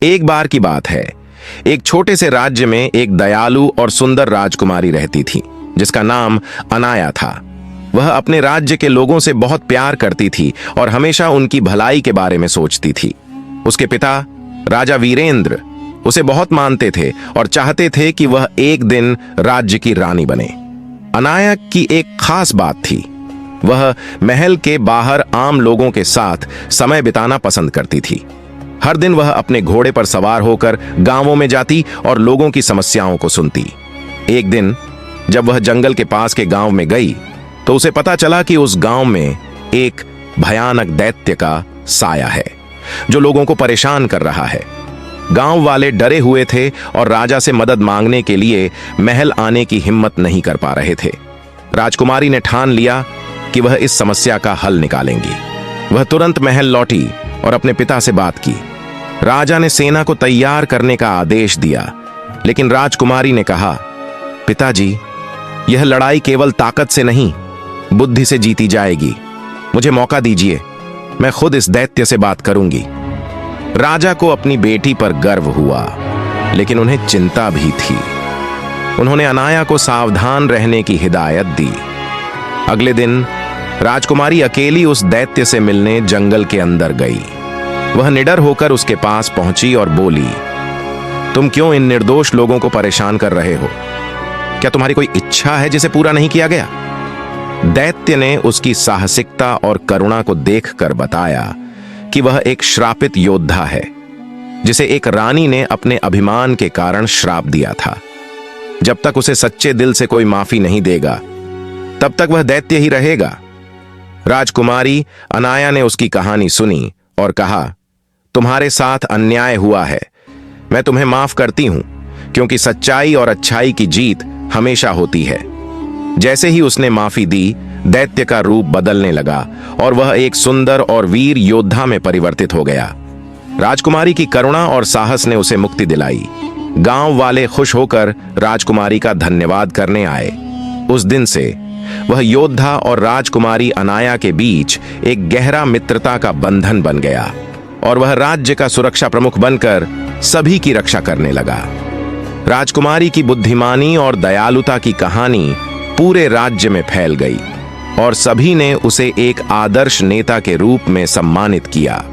एक बार की बात है, एक छोटे से राज्य में एक दयालु और सुंदर राजकुमारी रहती थी जिसका नाम अनाया था। वह अपने राज्य के लोगों से बहुत प्यार करती थी और हमेशा उनकी भलाई के बारे में सोचती थी। उसके पिता राजा वीरेंद्र उसे बहुत मानते थे और चाहते थे कि वह एक दिन राज्य की रानी बने। अनाया की एक खास बात थी, वह महल के बाहर आम लोगों के साथ समय बिताना पसंद करती थी। हर दिन वह अपने घोड़े पर सवार होकर गांवों में जाती और लोगों की समस्याओं को सुनती। एक दिन जब वह जंगल के पास के गांव में गई तो उसे पता चला कि उस गांव में एक भयानक दैत्य का साया है जो लोगों को परेशान कर रहा है। गांव वाले डरे हुए थे और राजा से मदद मांगने के लिए महल आने की हिम्मत नहीं कर पा रहे थे। राजकुमारी ने ठान लिया कि वह इस समस्या का हल निकालेंगी। वह तुरंत महल लौटी और अपने पिता से बात की। राजा ने सेना को तैयार करने का आदेश दिया, लेकिन राजकुमारी ने कहा, पिताजी, यह लड़ाई केवल ताकत से नहीं, बुद्धि से जीती जाएगी। मुझे मौका दीजिए, मैं खुद इस दैत्य से बात करूंगी। राजा को अपनी बेटी पर गर्व हुआ, लेकिन उन्हें चिंता भी थी। उन्होंने अनाया को सावधान रहने की हिदायत दी। अगले दिन राजकुमारी अकेली उस दैत्य से मिलने जंगल के अंदर गई। वह निडर होकर उसके पास पहुंची और बोली, तुम क्यों इन निर्दोष लोगों को परेशान कर रहे हो? क्या तुम्हारी कोई इच्छा है जिसे पूरा नहीं किया गया? दैत्य ने उसकी साहसिकता और करुणा को देखकर बताया कि वह एक श्रापित योद्धा है जिसे एक रानी ने अपने अभिमान के कारण श्राप दिया था। जब तक उसे सच्चे दिल से कोई माफी नहीं देगा तब तक वह दैत्य ही रहेगा। राजकुमारी अनाया ने उसकी कहानी सुनी और कहा, तुम्हारे साथ अन्याय हुआ है, मैं तुम्हें माफ करती हूं, क्योंकि सच्चाई और अच्छाई की जीत हमेशा होती है। जैसे ही उसने माफी दी, दैत्य का रूप बदलने लगा और वह एक सुंदर और वीर योद्धा में परिवर्तित हो गया। राजकुमारी की करुणा और साहस ने उसे मुक्ति दिलाई। गांव वाले खुश होकर राजकुमारी का धन्यवाद करने आए। उस दिन से वह योद्धा और राजकुमारी अनाया के बीच एक गहरा मित्रता का बंधन बन गया और वह राज्य का सुरक्षा प्रमुख बनकर सभी की रक्षा करने लगा। राजकुमारी की बुद्धिमानी और दयालुता की कहानी पूरे राज्य में फैल गई और सभी ने उसे एक आदर्श नेता के रूप में सम्मानित किया।